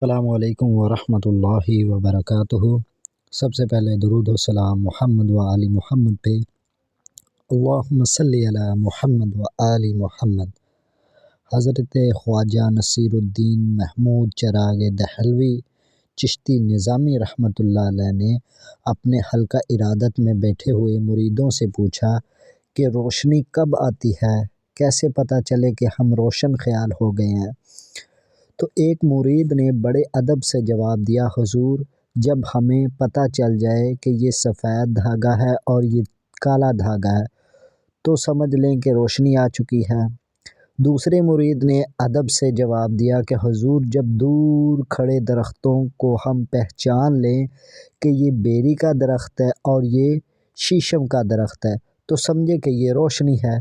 السلام علیکم ورحمۃ اللہ وبرکاتہ۔ سب سے پہلے درود و سلام محمد و آل محمد پہ۔ اللہم صلی علی محمد و آل محمد۔ حضرت خواجہ نصیر الدین محمود چراغ دہلوی چشتی نظامی رحمۃ اللہ علیہ نے اپنے حلقہ ارادت میں بیٹھے ہوئے مریدوں سے پوچھا کہ روشنی کب آتی ہے، کیسے پتہ چلے کہ ہم روشن خیال ہو گئے ہیں؟ تو ایک مرید نے بڑے ادب سے جواب دیا، حضور جب ہمیں پتہ چل جائے کہ یہ سفید دھاگا ہے اور یہ کالا دھاگا ہے تو سمجھ لیں کہ روشنی آ چکی ہے۔ دوسرے مرید نے ادب سے جواب دیا کہ حضور جب دور کھڑے درختوں کو ہم پہچان لیں کہ یہ بیری کا درخت ہے اور یہ شیشم کا درخت ہے تو سمجھے کہ یہ روشنی ہے۔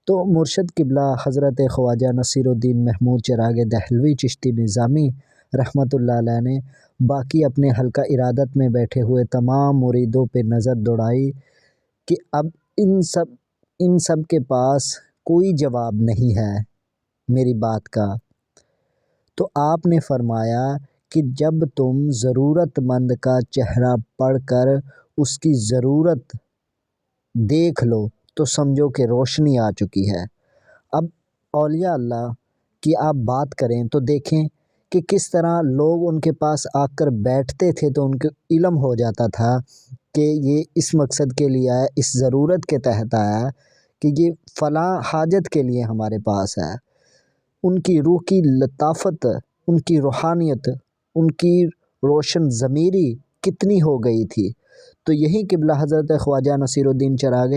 تو مرشد قبلہ حضرت خواجہ نصیر الدین محمود چراغ دہلوی چشتی نظامی رحمۃ اللہ علیہ نے باقی اپنے حلقہ ارادت میں بیٹھے ہوئے تمام مریدوں پہ نظر دوڑائی کہ اب ان سب کے پاس کوئی جواب نہیں ہے میری بات کا۔ تو آپ نے فرمایا کہ جب تم ضرورت مند کا چہرہ پڑھ کر اس کی ضرورت دیکھ لو تو سمجھو کہ روشنی آ چکی ہے۔ اب اولیاء اللہ کی آپ بات کریں تو دیکھیں کہ کس طرح لوگ ان کے پاس آ کر بیٹھتے تھے تو ان کو علم ہو جاتا تھا کہ یہ اس مقصد کے لیے آیا، اس ضرورت کے تحت آیا کہ یہ فلاں حاجت کے لیے ہمارے پاس ہے۔ ان کی روح کی لطافت، ان کی روحانیت، ان کی روشن ضمیری کتنی ہو گئی تھی۔ تو یہی قبلہ حضرت خواجہ نصیر الدین چراغ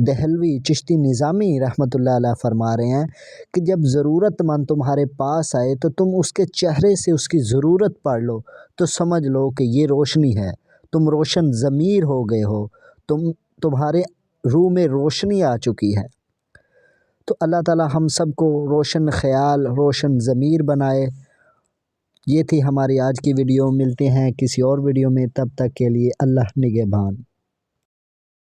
دہلوی چشتی نظامی رحمۃ اللہ علیہ فرما رہے ہیں کہ جب ضرورت مند تمہارے پاس آئے تو تم اس کے چہرے سے اس کی ضرورت پڑھ لو تو سمجھ لو کہ یہ روشنی ہے، تم روشن ضمیر ہو گئے ہو، تمہارے روح میں روشنی آ چکی ہے۔ تو اللہ تعالی ہم سب کو روشن خیال، روشن ضمیر بنائے۔ یہ تھی ہماری آج کی ویڈیو، ملتے ہیں کسی اور ویڈیو میں، تب تک کے لیے اللہ نگہبان۔